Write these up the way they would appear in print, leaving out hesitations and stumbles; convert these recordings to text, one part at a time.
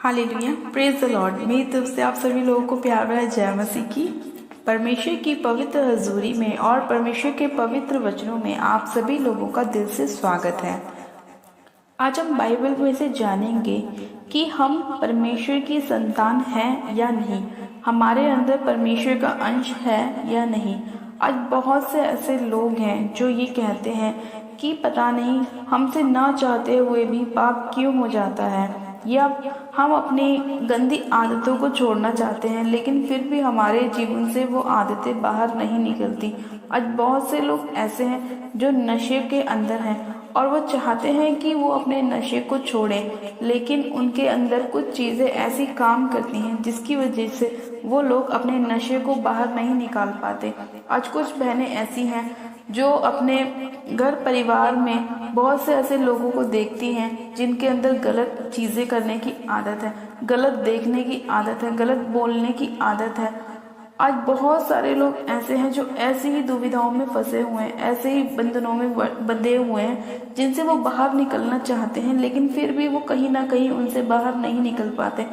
Hallelujah, praise the Lord. मेरी तरफ से आप सभी लोगों को प्यार भरा जय मसीह की। परमेश्वर की पवित्र हजूरी में और परमेश्वर के पवित्र वचनों में आप सभी लोगों का दिल से स्वागत है। आज हम बाइबल में से जानेंगे कि हम परमेश्वर की संतान हैं या नहीं, हमारे अंदर परमेश्वर का अंश है या नहीं। आज बहुत से ऐसे लोग हैं जो ये कहते हैं कि पता नहीं हमसे ना चाहते हुए भी पाप क्यों हो जाता है, या हम अपनी गंदी आदतों को छोड़ना चाहते हैं लेकिन फिर भी हमारे जीवन से वो आदतें बाहर नहीं निकलती। आज बहुत से लोग ऐसे हैं जो नशे के अंदर हैं और वो चाहते हैं कि वो अपने नशे को छोड़ें, लेकिन उनके अंदर कुछ चीज़ें ऐसी काम करती हैं जिसकी वजह से वो लोग अपने नशे को बाहर नहीं निकाल पाते। आज कुछ बहनें ऐसी हैं जो अपने घर परिवार में बहुत से ऐसे लोगों को देखती हैं जिनके अंदर गलत चीज़ें करने की आदत है, गलत देखने की आदत है, गलत बोलने की आदत है। आज बहुत सारे लोग ऐसे हैं जो ऐसी ही दुविधाओं में फंसे हुए हैं, ऐसे ही बंधनों में बंधे हुए हैं जिनसे वो बाहर निकलना चाहते हैं लेकिन फिर भी वो कहीं ना कहीं उनसे बाहर नहीं निकल पाते।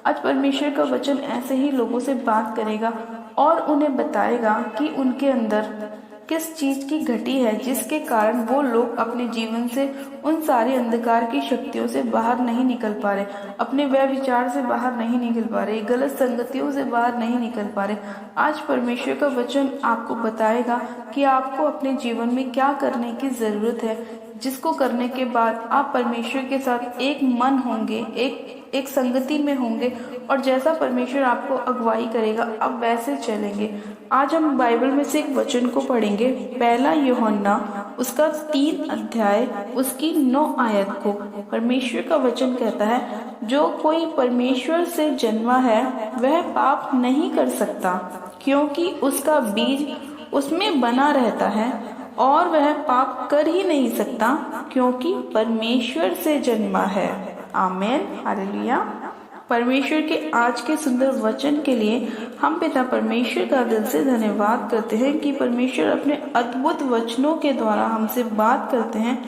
आज परमेश्वर का वचन ऐसे ही लोगों से बात करेगा और उन्हें बताएगा कि उनके अंदर किस चीज की घटी है जिसके कारण वो लोग अपने जीवन से उन सारी अंधकार की शक्तियों से बाहर नहीं निकल पा रहे, अपने व्यभिचार से बाहर नहीं निकल पा रहे, गलत संगतियों से बाहर नहीं निकल पा रहे। आज परमेश्वर का वचन आपको बताएगा कि आपको अपने जीवन में क्या करने की जरूरत है, जिसको करने के बाद आप परमेश्वर के साथ एक मन होंगे, एक संगति में होंगे और जैसा परमेश्वर आपको अगुवाई करेगा आप वैसे चलेंगे। आज हम बाइबल में से एक वचन को पढ़ेंगे, पहला यूहन्ना उसका 3 अध्याय उसकी 9 आयत को। परमेश्वर का वचन कहता है, जो कोई परमेश्वर से जन्मा है वह पाप नहीं कर सकता, क्योंकि उसका बीज उसमें बना रहता है, और वह पाप कर ही नहीं सकता क्योंकि परमेश्वर से जन्मा है। आमीन, हालेलुया। परमेश्वर के आज के सुंदर वचन के लिए हम पिता परमेश्वर का दिल से धन्यवाद करते हैं कि परमेश्वर अपने अद्भुत वचनों के द्वारा हमसे बात करते हैं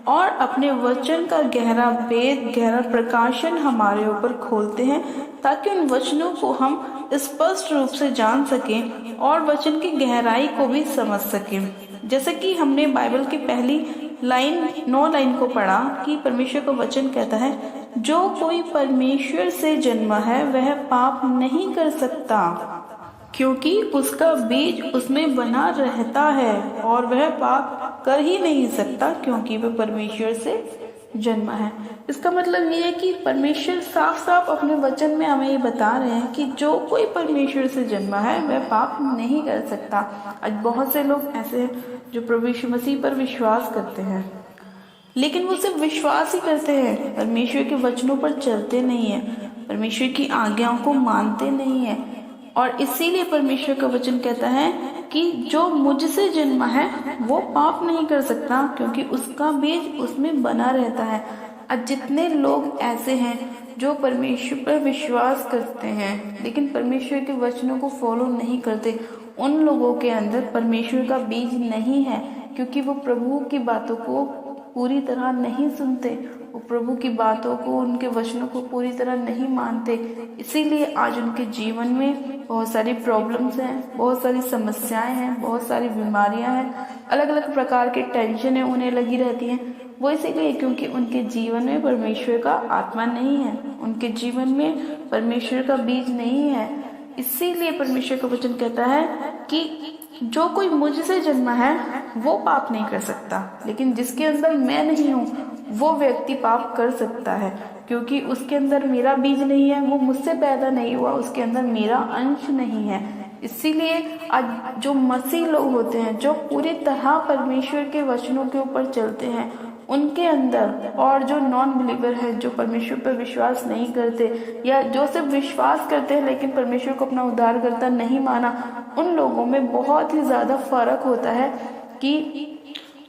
और अपने वचन का गहरा भेद, गहरा प्रकाशन हमारे ऊपर खोलते हैं ताकि उन वचनों को हम स्पष्ट रूप से जान सकें और वचन की गहराई को भी समझ सकें। जैसे कि हमने बाइबल की पहली 9 लाइन को पढ़ा कि परमेश्वर का वचन कहता है, जो कोई परमेश्वर से जन्मा है वह पाप नहीं कर सकता, क्योंकि उसका बीज उसमें बना रहता है, और वह पाप कर ही नहीं सकता क्योंकि वह परमेश्वर से जन्मा है। इसका मतलब ये है कि परमेश्वर साफ साफ अपने वचन में हमें ये बता रहे हैं कि जो कोई परमेश्वर से जन्मा है वह पाप नहीं कर सकता। आज बहुत से लोग ऐसे हैं जो प्रभु यीशु मसीह पर विश्वास करते हैं, लेकिन वो सिर्फ विश्वास ही करते हैं, परमेश्वर के वचनों पर चलते नहीं है, परमेश्वर की आज्ञाओं को मानते नहीं है। और इसीलिए परमेश्वर का वचन कहता है कि जो मुझसे जन्मा है वो पाप नहीं कर सकता, क्योंकि उसका बीज उसमें बना रहता है। आज जितने लोग ऐसे हैं जो परमेश्वर पर विश्वास करते हैं लेकिन परमेश्वर के वचनों को फॉलो नहीं करते, उन लोगों के अंदर परमेश्वर का बीज नहीं है, क्योंकि वो प्रभु की बातों को पूरी तरह नहीं सुनते, वो प्रभु की बातों को, उनके वचनों को पूरी तरह नहीं मानते। इसीलिए आज उनके जीवन में बहुत सारी प्रॉब्लम्स हैं, बहुत सारी समस्याएं हैं, बहुत सारी बीमारियां हैं, अलग अलग प्रकार के टेंशनें उन्हें लगी रहती हैं। वो इसीलिए क्योंकि उनके जीवन में परमेश्वर का आत्मा नहीं है, उनके जीवन में परमेश्वर का बीज नहीं है। इसीलिए परमेश्वर का वचन कहता है कि जो कोई मुझसे जन्मा है वो पाप नहीं कर सकता, लेकिन जिसके अंदर मैं नहीं हूँ वो व्यक्ति पाप कर सकता है, क्योंकि उसके अंदर मेरा बीज नहीं है, वो मुझसे पैदा नहीं हुआ, उसके अंदर मेरा अंश नहीं है। इसीलिए आज जो मसीह लोग होते हैं, जो पूरी तरह परमेश्वर के वचनों के ऊपर चलते हैं, उनके अंदर, और जो नॉन बिलीवर है, जो परमेश्वर पर विश्वास नहीं करते या जो सिर्फ विश्वास करते हैं लेकिन परमेश्वर को अपना उद्धारकर्ता नहीं माना, उन लोगों में बहुत ही ज़्यादा फर्क होता है। कि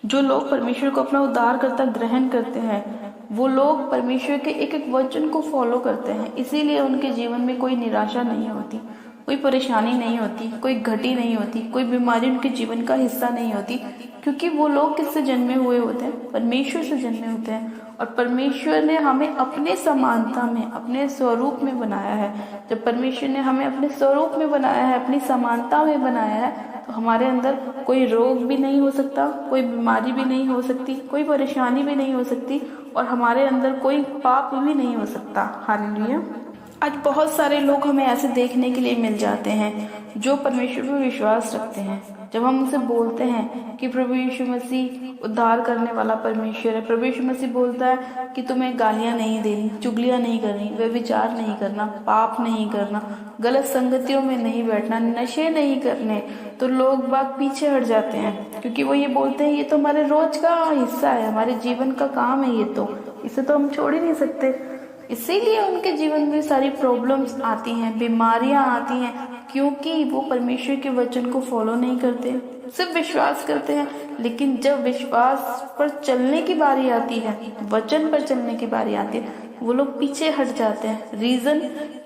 जो लोग परमेश्वर को अपना उद्धारकर्ता ग्रहण करते हैं वो लोग परमेश्वर के एक एक वचन को फॉलो करते हैं, इसीलिए उनके जीवन में कोई निराशा नहीं होती, कोई परेशानी नहीं होती, कोई घटी नहीं होती, कोई बीमारी उनके जीवन का हिस्सा नहीं होती, क्योंकि वो लोग किससे जन्मे हुए होते हैं? परमेश्वर से जन्मे होते हैं। और परमेश्वर ने हमें अपने समानता में, अपने स्वरूप में बनाया है। जब परमेश्वर ने हमें अपने स्वरूप में बनाया है, अपनी समानता में बनाया है, तो हमारे अंदर कोई रोग भी नहीं हो सकता, कोई बीमारी भी नहीं हो सकती, कोई परेशानी भी नहीं हो सकती, और हमारे अंदर कोई पाप भी नहीं हो सकता। हालेलुया। आज बहुत सारे लोग हमें ऐसे देखने के लिए मिल जाते हैं जो परमेश्वर पर विश्वास रखते हैं। जब हम उनसे बोलते हैं कि प्रभु यीशु मसीह उद्धार करने वाला परमेश्वर है, प्रभु यीशु मसीह बोलता है कि तुम्हें गालियां नहीं देनी, चुगलियां नहीं करनी, व्यभिचार नहीं करना, पाप नहीं करना, गलत संगतियों में नहीं बैठना, नशे नहीं करने, तो लोग बाग पीछे हट जाते हैं, क्योंकि वो ये बोलते हैं ये तो हमारे रोज का हिस्सा है, हमारे जीवन का काम है, ये तो इसे तो हम छोड़ ही नहीं सकते। इसीलिए उनके जीवन में सारी प्रॉब्लम्स आती हैं, बीमारियां आती हैं, क्योंकि वो परमेश्वर के वचन को फॉलो नहीं करते, सिर्फ विश्वास करते हैं। लेकिन जब विश्वास पर चलने की बारी आती है, वचन पर चलने की बारी आती है, वो लोग पीछे हट जाते हैं। रीजन,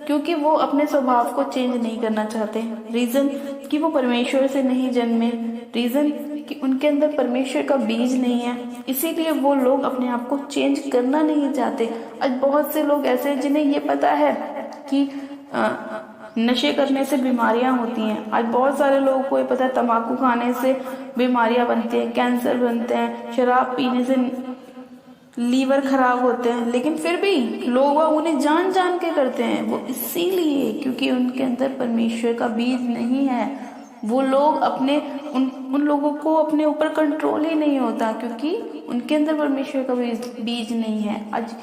क्योंकि वो अपने स्वभाव को चेंज नहीं करना चाहते। रीजन कि वो परमेश्वर से नहीं जन्मे। रीजन कि उनके अंदर परमेश्वर का बीज नहीं है, इसीलिए वो लोग अपने आप को चेंज करना नहीं चाहते। आज बहुत से लोग ऐसे हैं जिन्हें ये पता है कि नशे करने से बीमारियां होती हैं। आज बहुत सारे लोगों को ये पता है तंबाकू खाने से बीमारियां बनती हैं, कैंसर बनते हैं, शराब पीने से लीवर खराब होते हैं, लेकिन फिर भी लोग उन्हें जान जान के करते हैं। वो इसीलिए क्योंकि उनके अंदर परमेश्वर का बीज नहीं है। वो लोग अपने उन लोगों को अपने ऊपर कंट्रोल ही नहीं होता, क्योंकि उनके अंदर परमेश्वर का बीज नहीं है। आज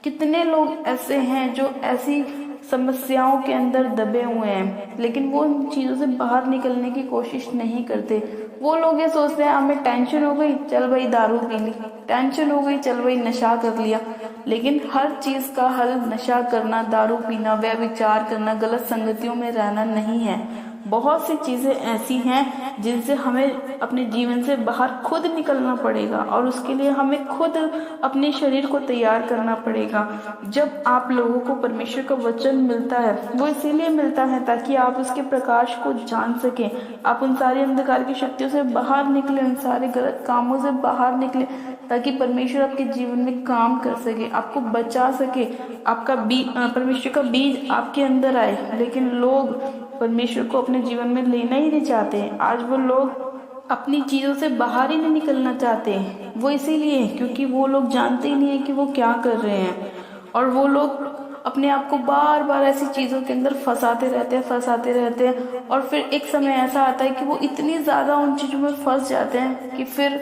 कितने लोग ऐसे हैं जो ऐसी समस्याओं के अंदर दबे हुए हैं, लेकिन वो उन चीज़ों से बाहर निकलने की कोशिश नहीं करते। वो लोग ये सोचते हैं हमें टेंशन हो गई, चल भाई दारू पी ली, टेंशन हो गई, चल भाई नशा कर लिया। लेकिन हर चीज़ का हल नशा करना, दारू पीना, व्यभिचार करना, गलत संगतियों में रहना नहीं है। बहुत सी चीज़ें ऐसी हैं जिनसे हमें अपने जीवन से बाहर खुद निकलना पड़ेगा, और उसके लिए हमें खुद अपने शरीर को तैयार करना पड़ेगा। जब आप लोगों को परमेश्वर का वचन मिलता है, वो इसीलिए मिलता है ताकि आप उसके प्रकाश को जान सकें, आप उन सारी अंधकार की शक्तियों से बाहर निकले, उन सारे गलत कामों से बाहर निकले, ताकि परमेश्वर आपके जीवन में काम कर सके, आपको बचा सके, आपका परमेश्वर का बीज आपके अंदर आए। लेकिन लोग परमेश्वर को अपने जीवन में लेना ही नहीं चाहते। आज वो लोग अपनी चीज़ों से बाहर ही नहीं निकलना चाहते। वो इसीलिए क्योंकि वो लोग जानते ही नहीं है कि वो क्या कर रहे हैं, और वो लोग अपने आप को बार बार ऐसी चीज़ों के अंदर फंसाते रहते हैं, और फिर एक समय ऐसा आता है कि वो इतनी ज़्यादा उन चीज़ों में फंस जाते हैं कि फिर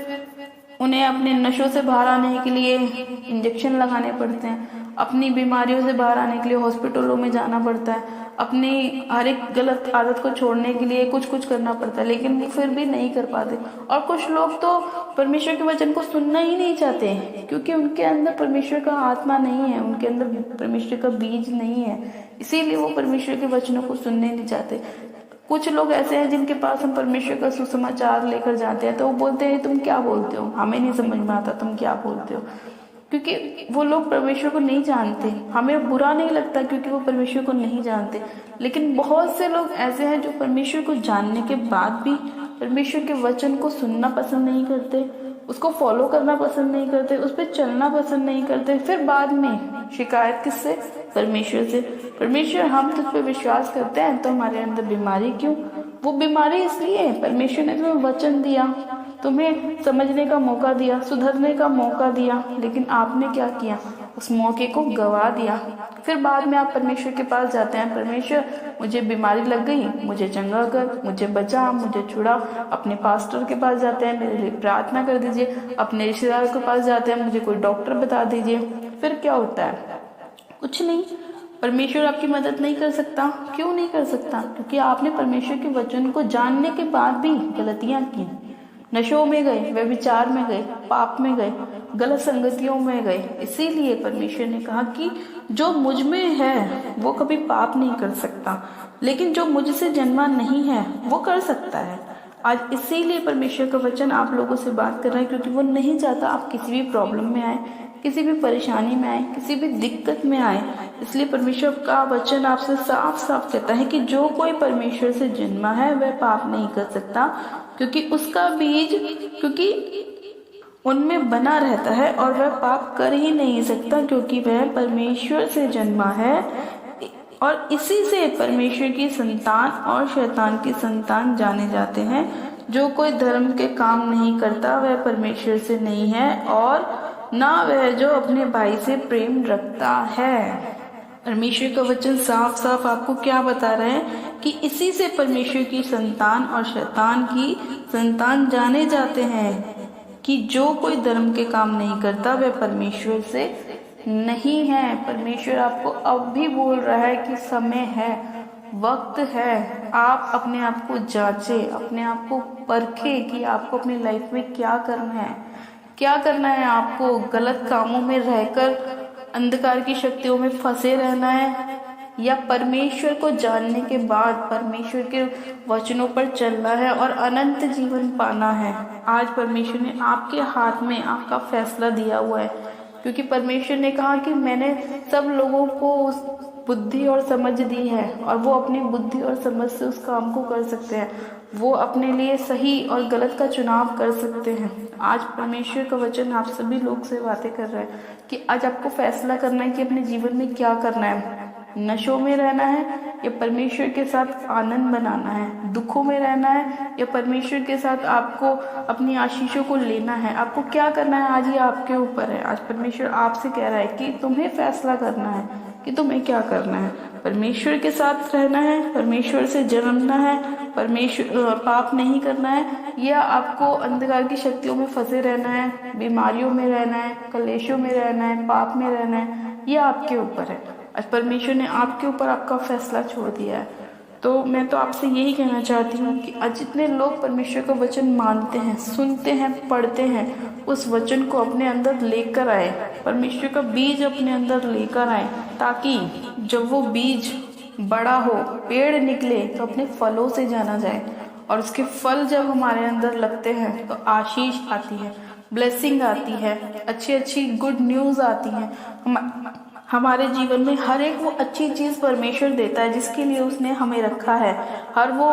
उन्हें अपने नशों से बाहर आने के लिए इंजेक्शन लगाने पड़ते हैं, अपनी बीमारियों से बाहर आने के लिए हॉस्पिटलों में जाना पड़ता है, अपनी हर एक गलत आदत को छोड़ने के लिए कुछ कुछ करना पड़ता है, लेकिन वो फिर भी नहीं कर पाते। और कुछ लोग तो परमेश्वर के वचन को सुनना ही नहीं चाहते, क्योंकि उनके अंदर परमेश्वर का आत्मा नहीं है, उनके अंदर परमेश्वर का बीज नहीं है, इसीलिए वो परमेश्वर के वचनों को सुनने नहीं चाहते। कुछ लोग ऐसे हैं जिनके पास हम परमेश्वर का सुसमाचार लेकर जाते हैं, तो वो बोलते हैं तुम क्या बोलते हो, हमें नहीं समझ में आता तुम क्या बोलते हो, क्योंकि वो लोग परमेश्वर को नहीं जानते। हमें बुरा नहीं लगता क्योंकि वो परमेश्वर को नहीं जानते, लेकिन बहुत से लोग ऐसे हैं जो परमेश्वर को जानने के बाद भी परमेश्वर के वचन को सुनना पसंद नहीं करते, उसको फॉलो करना पसंद नहीं करते, उस पर चलना पसंद नहीं करते। फिर बाद में शिकायत किससे? परमेश्वर से। परमेश्वर हम तुझ पर विश्वास करते हैं तो हमारे अंदर बीमारी क्यों? वो बीमारी इसलिए परमेश्वर ने तुम्हें वचन दिया, तुम्हें समझने का मौका दिया, सुधरने का मौका दिया, लेकिन आपने क्या किया? उस मौके को गवा दिया। फिर बाद में आप परमेश्वर के पास जाते हैं, परमेश्वर मुझे बीमारी लग गई, मुझे चंगा कर, मुझे बचा, मुझे छुड़ा। अपने पास्टर के पास जाते हैं, मेरे लिए प्रार्थना कर दीजिए। अपने रिश्तेदार के पास जाते हैं, मुझे कोई डॉक्टर बता दीजिए। फिर क्या होता है? कुछ नहीं। परमेश्वर आपकी मदद नहीं कर सकता। क्यों नहीं कर सकता? क्योंकि आपने परमेश्वर के वचन को जानने के बाद भी गलतियां की, नशों में गए, व्यभिचार में गए, पाप में गए, गलत संगतियों में गए। इसीलिए परमेश्वर ने कहा कि जो मुझ में है वो कभी पाप नहीं कर सकता, लेकिन जो मुझसे जन्मा नहीं है वो कर सकता है। आज इसीलिए परमेश्वर का वचन आप लोगों से बात कर रहा है, क्योंकि वो नहीं चाहता आप किसी भी प्रॉब्लम में आए, किसी भी परेशानी में आए, किसी भी दिक्कत में आए। इसलिए परमेश्वर का वचन आपसे साफ साफ कहता है कि जो कोई परमेश्वर से जन्मा है वह पाप नहीं कर सकता, क्योंकि उसका बीज उनमें बना रहता है, और वह पाप कर ही नहीं सकता क्योंकि वह परमेश्वर से जन्मा है। और इसी से परमेश्वर की संतान और शैतान की संतान जाने जाते हैं। जो कोई धर्म के काम नहीं करता वह परमेश्वर से नहीं है, और ना वह जो अपने भाई से प्रेम रखता है। परमेश्वर का वचन साफ साफ आपको क्या बता रहे हैं कि इसी से परमेश्वर की संतान और शैतान की संतान जाने जाते हैं, कि जो कोई धर्म के काम नहीं करता वह परमेश्वर से नहीं है। परमेश्वर आपको अब भी बोल रहा है कि समय है, वक्त है, आप अपने आप को जांचे, अपने आप को परखे कि आपको अपनी लाइफ में क्या करना है। क्या करना है? आपको गलत कामों में रहकर अंधकार की शक्तियों में फंसे रहना है, या परमेश्वर को जानने के बाद परमेश्वर के वचनों पर चलना है और अनंत जीवन पाना है। आज परमेश्वर ने आपके हाथ में आपका फैसला दिया हुआ है, क्योंकि परमेश्वर ने कहा कि मैंने सब लोगों को बुद्धि और समझ दी है, और वो अपनी बुद्धि और समझ से उस काम को कर सकते हैं। वो अपने लिए सही और गलत का चुनाव कर सकते हैं। आज परमेश्वर का वचन आप सभी लोग से बातें कर रहे हैं कि आज आपको फैसला करना है कि अपने जीवन में क्या करना है। नशों में रहना है या परमेश्वर के साथ आनंद बनाना है? दुखों में रहना है या परमेश्वर के साथ आपको अपनी आशीषों को लेना है? आपको क्या करना है? आज ये आपके ऊपर है। आज परमेश्वर आपसे कह रहा है कि तुम्हें फैसला करना है कि तुम्हें क्या करना है। परमेश्वर के साथ रहना है, परमेश्वर से जन्मना है, परमेश्वर पाप नहीं करना है, या आपको अंधकार की शक्तियों में फंसे रहना है, बीमारियों में रहना है, कलेशों में रहना है, पाप में रहना है, ये आपके ऊपर है। आज परमेश्वर ने आपके ऊपर आपका फैसला छोड़ दिया है। तो मैं तो आपसे यही कहना चाहती हूँ कि आज जितने लोग परमेश्वर का वचन मानते हैं, सुनते हैं, पढ़ते हैं, उस वचन को अपने अंदर लेकर आए, परमेश्वर का बीज अपने अंदर लेकर आए, ताकि जब वो बीज बड़ा हो, पेड़ निकले, तो अपने फलों से जाना जाए। और उसके फल जब हमारे अंदर लगते हैं तो आशीष आती है, ब्लेसिंग आती है, अच्छी अच्छी गुड न्यूज़ आती है। हमारे जीवन में हर एक वो अच्छी चीज़ परमेश्वर देता है जिसके लिए उसने हमें रखा है। हर वो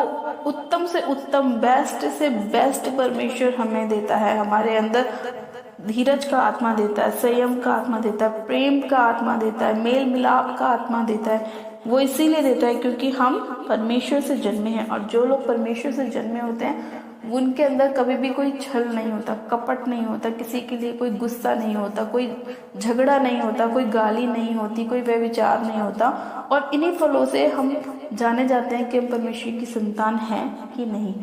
उत्तम से उत्तम, बेस्ट से बेस्ट परमेश्वर हमें देता है। हमारे अंदर धीरज का आत्मा देता है, संयम का आत्मा देता है, प्रेम का आत्मा देता है, मेल मिलाप का आत्मा देता है। वो इसीलिए देता है क्योंकि हम परमेश्वर से जन्मे हैं, और जो लोग परमेश्वर से जन्मे होते हैं उनके अंदर कभी भी कोई छल नहीं होता, कपट नहीं होता, किसी के लिए कोई गुस्सा नहीं होता, कोई झगड़ा नहीं होता, कोई गाली नहीं होती, कोई व्यभिचार नहीं होता। और इन्हीं फलों से हम जाने जाते हैं कि हम परमेश्वर की संतान हैं कि नहीं।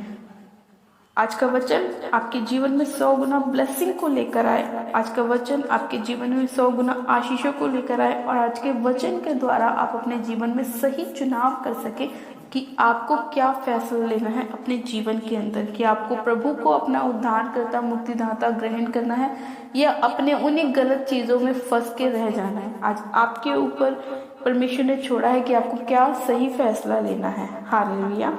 आज का वचन आपके जीवन में 100 गुना ब्लेसिंग को लेकर आए। आज का वचन आपके जीवन में 100 गुना आशीषों को लेकर आए, और आज के वचन के द्वारा आप अपने जीवन में सही चुनाव कर सके कि आपको क्या फैसला लेना है अपने जीवन के अंदर, कि आपको प्रभु को अपना उद्धारकर्ता, मुक्तिदाता ग्रहण करना है, या अपने उन्हीं गलत चीज़ों में फंस के रह जाना है। आज आपके ऊपर परमेश्वर ने छोड़ा है कि आपको क्या सही फैसला लेना है। Hallelujah,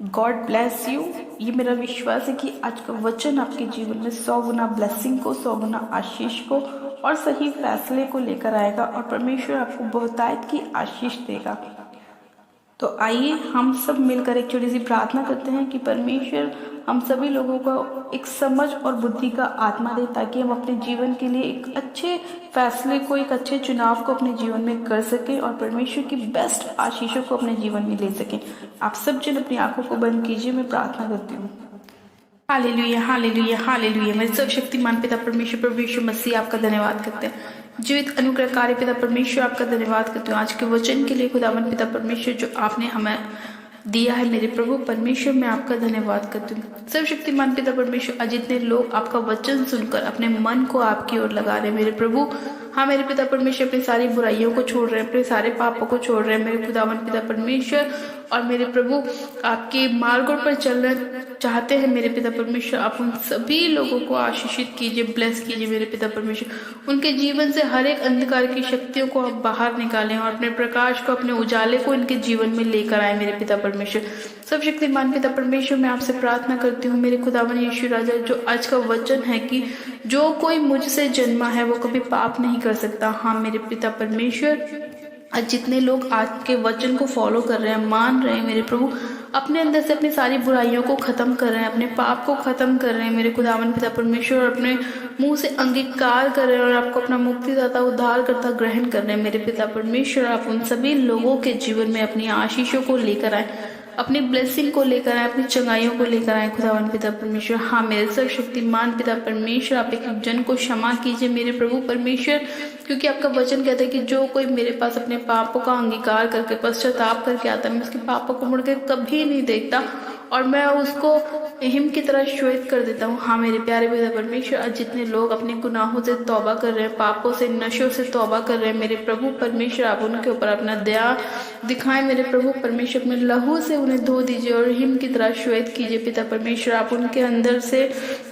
God bless you. ये मेरा विश्वास है कि आज का वचन आपके जीवन में 100 गुना ब्लेसिंग को, 100 गुना आशीष को और सही फैसले को लेकर आएगा, और परमेश्वर आपको बहुतायत की आशीष देगा। तो आइए हम सब मिलकर एक छोटी सी प्रार्थना करते हैं कि परमेश्वर हम सभी लोगों को एक समझ और बुद्धि का आत्मा दे, ताकि हम अपने जीवन के लिए एक अच्छे फैसले को, एक अच्छे चुनाव को अपने जीवन में कर सकें, और परमेश्वर की बेस्ट आशीषों को अपने जीवन में ले सकें। आप सब जन अपनी आंखों को बंद कीजिए, मैं प्रार्थना करती हूँ। Hallelujah, hallelujah, hallelujah. मेरे सर्वशक्तिमान पिता परमेश्वर, प्रभु यीशु मसीह, आपका धन्यवाद करते हैं। जीवित अनुग्रहकारी पिता परमेश्वर, आपका धन्यवाद करते हैं आज के वचन के लिए। खुदावन पिता परमेश्वर, जो आपने हमें दिया है मेरे प्रभु परमेश्वर, मैं आपका धन्यवाद करती हूँ। सर्वशक्तिमान पिता परमेश्वर, आज जितने लोग आपका वचन सुनकर अपने मन को आपकी ओर लगा रहे मेरे प्रभु, हाँ मेरे पिता परमेश्वर, अपनी सारी बुराइयों को छोड़ रहे हैं, अपने सारे पापों को छोड़ रहे हैं मेरे खुदावन पिता परमेश्वर, और मेरे प्रभु आपके मार्गों पर चलना चाहते हैं मेरे पिता परमेश्वर। आप उन सभी लोगों को आशीषित कीजिए, ब्लेस कीजिए मेरे पिता परमेश्वर। उनके जीवन से हर एक अंधकार की शक्तियों को आप बाहर निकालें और अपने प्रकाश को, अपने उजाले को इनके जीवन में लेकर आए मेरे पिता परमेश्वर। सब शक्तिमान पिता परमेश्वर, मैं आपसे प्रार्थना करती हूँ मेरे खुदावन यीशु राजा, जो आज का वचन है कि जो कोई मुझसे जन्मा है वो कभी पाप नहीं कर सकता। हाँ मेरे पिता परमेश्वर, आज जितने लोग आज के वचन को फॉलो कर रहे हैं, मान रहे हैं मेरे प्रभु, अपने अंदर से अपनी सारी बुराइयों को खत्म कर रहे हैं, अपने पाप को खत्म कर रहे हैं मेरे खुदावन पिता परमेश्वर, और अपने मुंह से अंगीकार कर रहे हैं और आपको अपना मुक्तिदाता, उद्धारकर्ता ग्रहण कर रहे हैं मेरे पिता परमेश्वर। आप उन सभी लोगों के जीवन में अपनी आशीषों को लेकर आए, अपनी ब्लेसिंग को लेकर आए, अपनी चंगाइयों को लेकर आए खुदावन पिता परमेश्वर। हाँ मेरे सर्वशक्तिमान पिता परमेश्वर, आप एक जन को क्षमा कीजिए मेरे प्रभु परमेश्वर, क्योंकि आपका वचन कहता है कि जो कोई मेरे पास अपने पापों का अंगीकार करके, पश्चाताप करके आता है, मैं उसके पापों को मुड़कर कभी नहीं देखता और मैं उसको हिम की तरह श्वेत कर देता हूँ। हाँ मेरे प्यारे पिता परमेश्वर, आज जितने लोग अपने गुनाहों से तौबा कर रहे हैं, पापों से, नशों से तौबा कर रहे हैं मेरे प्रभु परमेश्वर, आप उनके ऊपर अपना दया दिखाएं मेरे प्रभु परमेश्वर, अपने लहू से उन्हें धो दीजिए और हिम की तरह श्वेत कीजिए पिता परमेश्वर। आप उनके अंदर से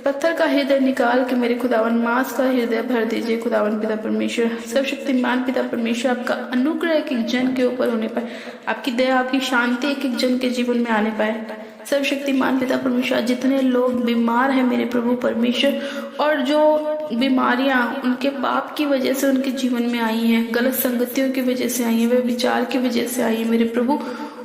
पत्थर का हृदय निकाल के मेरे खुदावन मांस का हृदय भर दीजिए खुदावन पिता परमेश्वर। सर्वशक्तिमान पिता परमेश्वर, आपका अनुग्रह एक एक जन के ऊपर होने पाए, आपकी दया, आपकी शांति एक एक जन के जीवन में आने पाए। सर्वशक्तिमान पिता परमेश्वर, जितने लोग बीमार हैं मेरे प्रभु परमेश्वर, और जो बीमारियां उनके पाप की वजह से उनके जीवन में आई हैं, गलत संगतियों की वजह से आई हैं, वे विचार की वजह से आई हैं मेरे प्रभु,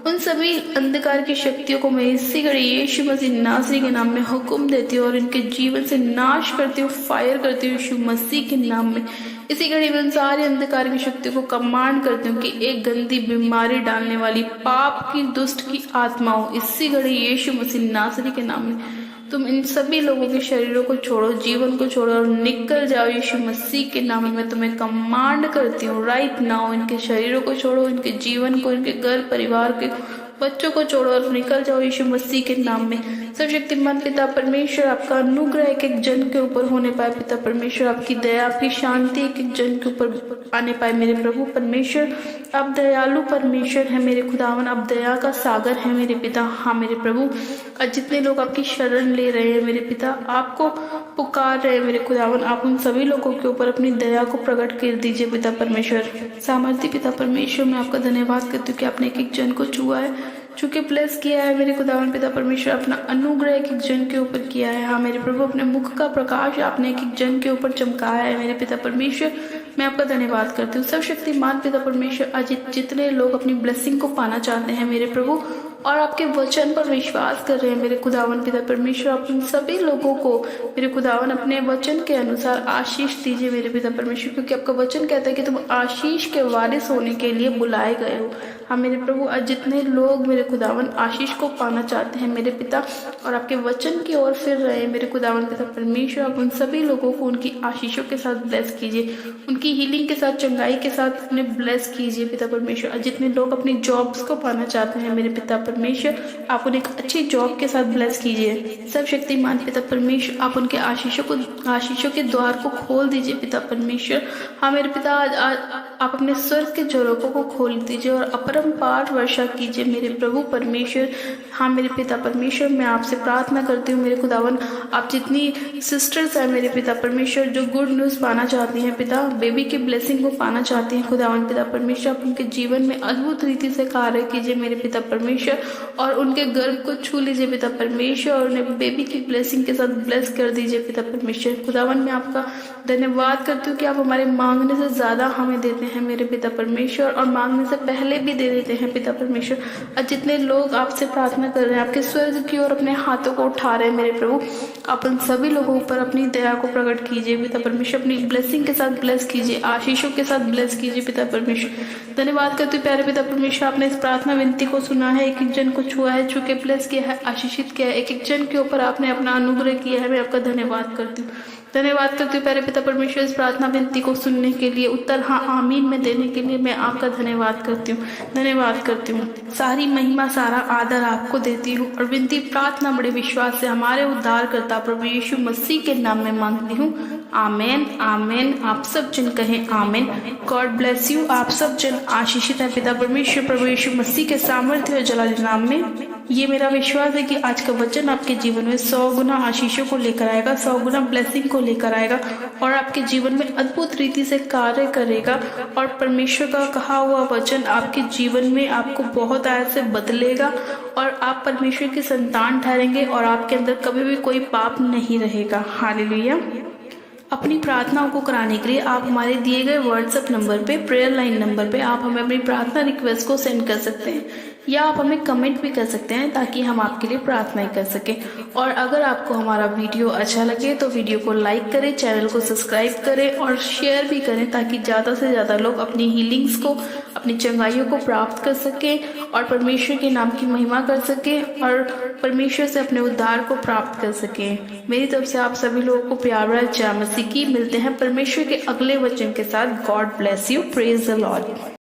उन सभी अंधकार की शक्तियों को मैं इसी घड़ी यीशु मसीह नासरी के नाम में हुक्म देती हूँ और इनके जीवन से नाश करती हूँ, फायर करती हूँ यीशु मसीह के नाम में। इसी घड़ी में उन सारी अंधकार की शक्तियों को कमांड करती हूँ कि एक गंदी बीमारी डालने वाली पाप की, दुष्ट की आत्माओं, इसी घड़ी यीशु मसीह नासरी के नाम में तुम इन सभी लोगों के शरीरों को छोड़ो, जीवन को छोड़ो और निकल जाओ यीशु मसीह के नाम में। मैं तुम्हें कमांड करती हूँ राइट नाउ, इनके शरीरों को छोड़ो, इनके जीवन को, इनके घर परिवार के बच्चों को छोड़ो और निकल जाओ यीशु मसीह के नाम में। सर्वशक्तिमान पिता परमेश्वर, आपका अनुग्रह एक एक जन के ऊपर होने पाए पिता परमेश्वर, आपकी दया, आपकी शांति एक एक जन के ऊपर आने पाए मेरे प्रभु परमेश्वर। आप दयालु परमेश्वर है मेरे खुदावन, आप दया का सागर है मेरे पिता। हाँ मेरे प्रभु, आज जितने लोग आपकी शरण ले रहे हैं मेरे पिता, आपको पुकार रहे हैं मेरे खुदावन, आप उन सभी लोगों के ऊपर अपनी दया को प्रकट कर दीजिए पिता परमेश्वर। सामर्थ्य पिता परमेश्वर, मैं आपका धन्यवाद करती हूँ कि आपने एक एक जन को छुआ है, चूंकि ब्लेस किया है मेरे खुदावन पिता परमेश्वर, अपना अनुग्रह एक एक जन के ऊपर किया है। हाँ मेरे प्रभु, अपने मुख का प्रकाश आपने एक एक जन के ऊपर चमकाया है मेरे पिता परमेश्वर, मैं आपका धन्यवाद करती हूँ। सर्वशक्तिमान पिता परमेश्वर, आज जितने लोग अपनी ब्लेसिंग को पाना चाहते हैं मेरे प्रभु और आपके वचन पर विश्वास कर रहे हैं मेरे खुदावन पिता परमेश्वर, आप उन सभी लोगों को मेरे खुदावन अपने वचन के अनुसार आशीष दीजिए मेरे पिता परमेश्वर, क्योंकि आपका वचन कहता है कि तुम आशीष के वारिस होने के लिए बुलाए गए हो। हाँ मेरे प्रभु, आज जितने लोग मेरे खुदावन आशीष को पाना चाहते हैं मेरे पिता और आपके वचन की ओर फिर रहे हैं मेरे खुदावन पिता परमेश्वर, आप उन सभी लोगों को उनकी आशीषों के साथ ब्लेस कीजिए, उनकी हीलिंग के साथ, चंगाई के साथ उन्हें ब्लेस कीजिए पिता परमेश्वर। आज जितने लोग अपनी जॉब्स को पाना चाहते हैं मेरे पिता परमेश्वर, आप उन्हें एक अच्छी जॉब के साथ ब्लेस कीजिए। सब शक्तिमान पिता परमेश्वर, आप उनके आशीषों के द्वार को खोल दीजिए पिता परमेश्वर। हाँ मेरे पिता, आज आप अपने स्वर्ग के झरोकों को खोल दीजिए और अपरंपार वर्षा कीजिए मेरे प्रभु परमेश्वर। हाँ मेरे पिता परमेश्वर, मैं आपसे प्रार्थना करती हूँ मेरे खुदावन, आप जितनी सिस्टर्स हैं मेरे पिता परमेश्वर जो गुड न्यूज़ पाना चाहती हैं पिता, बेबी की ब्लेसिंग को पाना चाहती हैं खुदावन पिता परमेश्वर, आप उनके जीवन में अद्भुत रीति से कार्य कीजिए मेरे पिता परमेश्वर और उनके गर्भ को छू लीजिए पिता परमेश्वर और उन्हें बेबी की ब्लेसिंग के साथ ब्लेस कर दीजिए पिता परमेश्वर। खुदावन, मैं आपका धन्यवाद करती हूँ कि आप हमारे मांगने से ज़्यादा हमें देते हैं मेरे पिता परमेश्वर और मांगने से पहले भी दे देते हैं पिता परमेश्वर। आज जितने लोग आपसे प्रार्थना कर रहे हैं, आपके स्वर्ग की ओर अपने हाथों को उठा रहे हैं मेरे प्रभु, आप उन सभी लोगों पर अपनी दया को प्रकट कीजिए पिता परमेश्वर, अपनी ब्लेसिंग के साथ ब्लेस कीजिए, आशीषों के साथ ब्लेस कीजिए पिता परमेश्वर। धन्यवाद करती हूँ प्यारे पिता परमेश्वर, आपने इस प्रार्थना विनती को सुना है, एक एक जन को छुआ है, छू के ब्लेस किया है, आशीषित किया है, एक एक जन के ऊपर आपने अपना अनुग्रह किया है, मैं आपका धन्यवाद करती हूँ। धन्यवाद करती हूँ प्यारे पिता परमेश्वर, इस प्रार्थना विनती को सुनने के लिए, उत्तर हाँ आमीन में देने के लिए मैं आपका धन्यवाद करती हूँ, धन्यवाद करती हूँ। सारी महिमा, सारा आदर आपको देती हूँ और विनती प्रार्थना बड़े विश्वास से हमारे उद्धारकर्ता प्रभु यीशु मसीह के नाम में मांगती हूँ, आमेन आमेन। आप सब जन कहें आमेन। God bless you. आप सब जन आशीषित है पिता परमेश्वर प्रभु यीशु मसीह के सामर्थ्य और जलाल नाम में। ये मेरा विश्वास है कि आज का वचन आपके जीवन में 100 गुना आशीषों को लेकर आएगा, 100 गुना ब्लेसिंग को लेकर आएगा और आपके जीवन में अद्भुत रीति से कार्य करेगा। और परमेश्वर का कहा हुआ वचन आपके जीवन में आपको बहुत ऐसे बदलेगा और आप परमेश्वर की संतान ठहरेंगे और आपके अंदर कभी भी कोई पाप नहीं रहेगा। हालेलुया। अपनी प्रार्थनाओं को कराने के लिए आप हमारे दिए गए व्हाट्सएप नंबर पे, प्रेयर लाइन नंबर पे आप हमें अपनी प्रार्थना रिक्वेस्ट को सेंड कर सकते हैं या आप हमें कमेंट भी कर सकते हैं ताकि हम आपके लिए प्रार्थनाएं कर सकें। और अगर आपको हमारा वीडियो अच्छा लगे तो वीडियो को लाइक करें, चैनल को सब्सक्राइब करें और शेयर भी करें ताकि ज़्यादा से ज़्यादा लोग अपनी हीलिंग्स को, अपनी चंगाइयों को प्राप्त कर सकें और परमेश्वर के नाम की महिमा कर सकें और परमेश्वर से अपने उद्धार को प्राप्त कर सकें। मेरी तरफ से आप सभी लोगों को प्यार भरा जय मसीह की। मिलते हैं परमेश्वर के अगले वचन के साथ। God bless you. Praise the Lord.